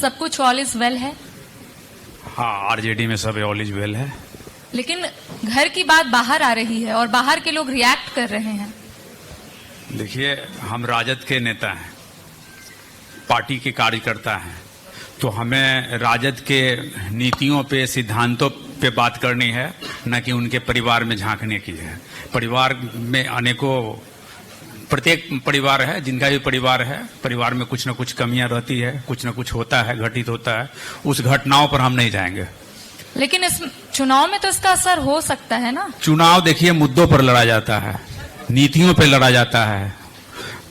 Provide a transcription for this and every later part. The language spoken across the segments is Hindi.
सब कुछ ऑल इज वेल है? हाँ, आरजेडी में सब ऑल इज वेल है। लेकिन घर की बात बाहर आ रही है और बाहर के लोग रिएक्ट कर रहे हैं। देखिए, हम राजद के नेता हैं, पार्टी के कार्यकर्ता हैं, तो हमें राजद के नीतियों पे, सिद्धांतों पे बात करनी है, न कि उनके परिवार में झांकने की है। परिवार में अनेकों, प्रत्येक परिवार है, जिनका भी परिवार है, परिवार में कुछ न कुछ कमियां रहती है, कुछ न कुछ होता है, घटित होता है। उस घटनाओं पर हम नहीं जाएंगे। लेकिन इस चुनाव में तो इसका असर हो सकता है ना? चुनाव देखिए, मुद्दों पर लड़ा जाता है, नीतियों पे लड़ा जाता है।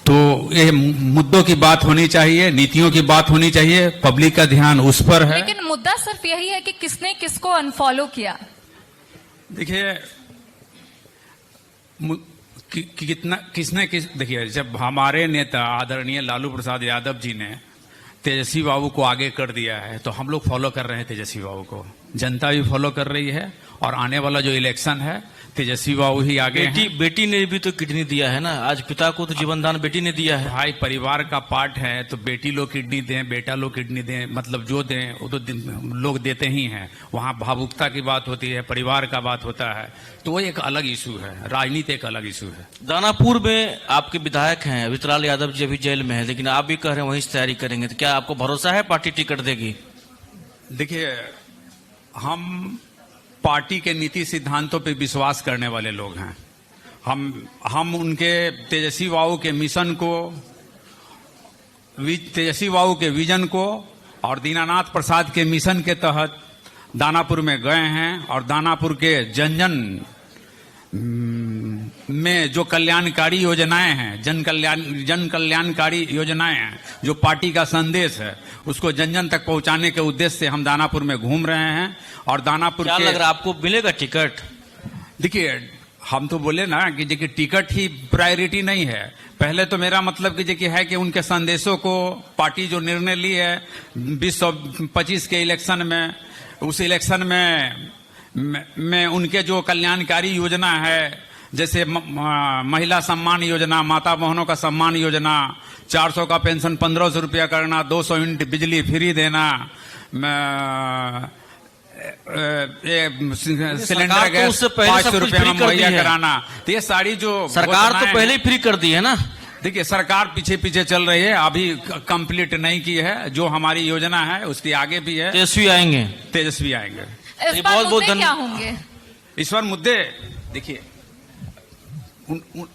तो ये मुद्दों की बात होनी चाहिए, नीतियों की बात होनी चाहिए, पब्लिक का ध्यान उस पर है। लेकिन मुद्दा सिर्फ यही है कि किसने किसको अनफॉलो किया। देखिए, देखिए, जब हमारे नेता आदरणीय लालू प्रसाद यादव जी ने तेजस्वी बाबू को आगे कर दिया है, तो हम लोग फॉलो कर रहे हैं तेजस्वी बाबू को, जनता भी फॉलो कर रही है। और आने वाला जो इलेक्शन है, तेजस्वी बाबू ही आगे हैं। बेटी ने भी तो किडनी दिया है ना, आज पिता को तो जीवन दान बेटी ने दिया है। भाई, परिवार का पार्ट है, तो बेटी लोग किडनी दें, बेटा लोग किडनी दें, मतलब जो दें वो तो लोग देते ही हैं। वहाँ भावुकता की बात होती है, परिवार का बात होता है, तो वो एक अलग इशू है, राजनीति एक अलग इशू है। दानापुर में आपके विधायक हैं वितराल यादव जी, अभी जेल में है, लेकिन आप भी कह रहे हैं वहीं से तैयारी करेंगे, तो क्या आपको भरोसा है पार्टी टिकट देगी? देखिए, हम पार्टी के नीति सिद्धांतों पे विश्वास करने वाले लोग हैं। हम उनके तेजस्वी बाबू के मिशन को, तेजस्वी बाबू के विजन को और दीनानाथ प्रसाद के मिशन के तहत दानापुर में गए हैं। और दानापुर के जन में जो कल्याणकारी योजनाएं हैं, जन कल्याणकारी योजनाएं हैं, जो पार्टी का संदेश है, उसको जन जन तक पहुंचाने के उद्देश्य से हम दानापुर में घूम रहे हैं। और दानापुर क्या लग रहा है आपको मिलेगा टिकट? देखिए, हम तो बोले ना कि देखिए, टिकट ही प्रायोरिटी नहीं है। पहले तो मेरा मतलब कि देखिए है कि उनके संदेशों को पार्टी जो निर्णय ली है 2025 के इलेक्शन में, उस इलेक्शन में उनके जो कल्याणकारी योजना है, जैसे महिला सम्मान योजना, माता बहनों का सम्मान योजना, 400 का पेंशन 1500 रुपया करना, 200 यूनिट बिजली फ्री देना, सिलेंडर गैस 500 रुपया में मुहैया कराना, तो ये सारी जो सरकार तो पहले ही फ्री कर दी है ना। देखिए, सरकार पीछे पीछे चल रही है, अभी कंप्लीट नहीं की है। जो हमारी योजना है उसकी आगे भी है। तेजस्वी आएंगे, तेजस्वी आएंगे। इस बार मुद्दे क्या होंगे? इस बार मुद्दे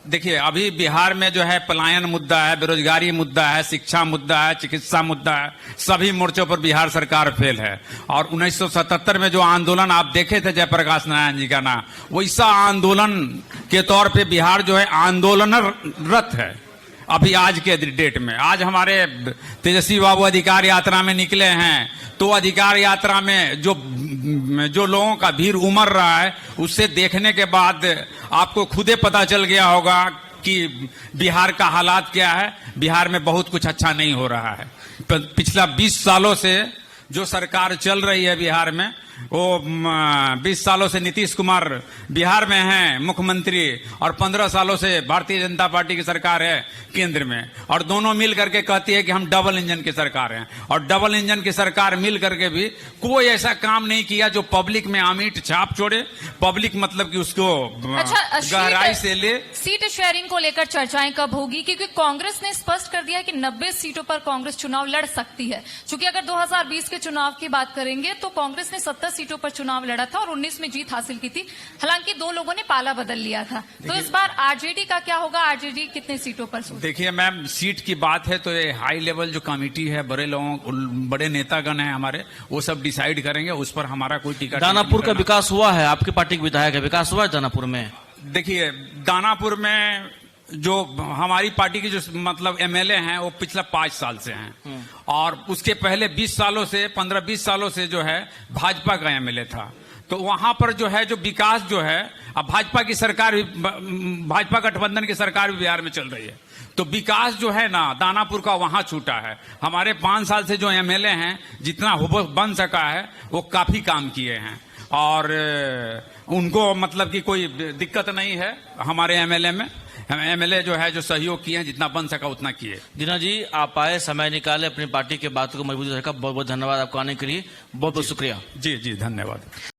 देखिए, अभी बिहार में जो है पलायन मुद्दा है, बेरोजगारी मुद्दा है, शिक्षा मुद्दा है, चिकित्सा मुद्दा है, सभी मोर्चों पर बिहार सरकार फेल है। और 1977 में जो आंदोलन आप देखे थे जयप्रकाश नारायण जी का नाम, वैसा आंदोलन के तौर पे बिहार जो है आंदोलनरत है अभी आज के डेट में। आज हमारे तेजस्वी बाबू अधिकार यात्रा में निकले हैं, तो अधिकार यात्रा में जो लोगों का भीड़ उमड़ रहा है, उससे देखने के बाद आपको खुदे पता चल गया होगा कि बिहार का हालात क्या है। बिहार में बहुत कुछ अच्छा नहीं हो रहा है। पिछला 20 सालों से जो सरकार चल रही है बिहार में, वो 20 सालों से नीतीश कुमार बिहार में हैं मुख्यमंत्री, और 15 सालों से भारतीय जनता पार्टी की सरकार है केंद्र में, और दोनों मिल करके कहती है कि हम डबल इंजन की सरकार हैं। और डबल इंजन की सरकार मिल करके भी कोई ऐसा काम नहीं किया जो पब्लिक में अमिट छाप छोड़े। पब्लिक मतलब कि उसको गहराई से ले। सीट शेयरिंग को लेकर चर्चाएं कब होगी? क्योंकि कांग्रेस ने स्पष्ट कर दिया है कि 90 सीटों पर कांग्रेस चुनाव लड़ सकती है। चूंकि अगर 2020 के चुनाव की बात करेंगे तो कांग्रेस ने 70 सीटों पर चुनाव लड़ा था और 19 में जीत हासिल की थी। हालांकि 2 लोगों ने पाला बदल लिया था। तो इस बार आरजेडी का क्या होगा? आरजेडी कितने सीटों पर? देखिए मैम, सीट की बात है तो ये हाई लेवल जो कमेटी है, बड़े नेतागण हैं हमारे, वो सब डिसाइड करेंगे, उस पर हमारा कोई टिकट। दानापुर का विकास हुआ है? आपकी पार्टी के विधायक है, विकास हुआ है दानापुर में? देखिए, दानापुर में जो हमारी पार्टी के जो मतलब एमएलए हैं वो पिछला 5 साल से हैं, और उसके पहले 20 सालों से 15-20 सालों से जो है भाजपा का एमएलए था। तो वहां पर जो है जो विकास जो है, अब भाजपा की सरकार भी, भाजपा गठबंधन की सरकार भी बिहार में चल रही है, तो विकास जो है ना दानापुर का वहां छूटा है। हमारे 5 साल से जो एमएलए हैं, जितना बन सका है वो काफी काम किए हैं, और उनको मतलब कि कोई दिक्कत नहीं है हमारे एमएलए में। हम एमएलए जो है जो सहयोग किए हैं, जितना बन सका उतना किए। दीना जी, आप आए, समय निकाले, अपनी पार्टी के बातों को मजबूती रखा, बहुत बहुत धन्यवाद आपको आने के लिए, बहुत बहुत शुक्रिया। जी जी, धन्यवाद।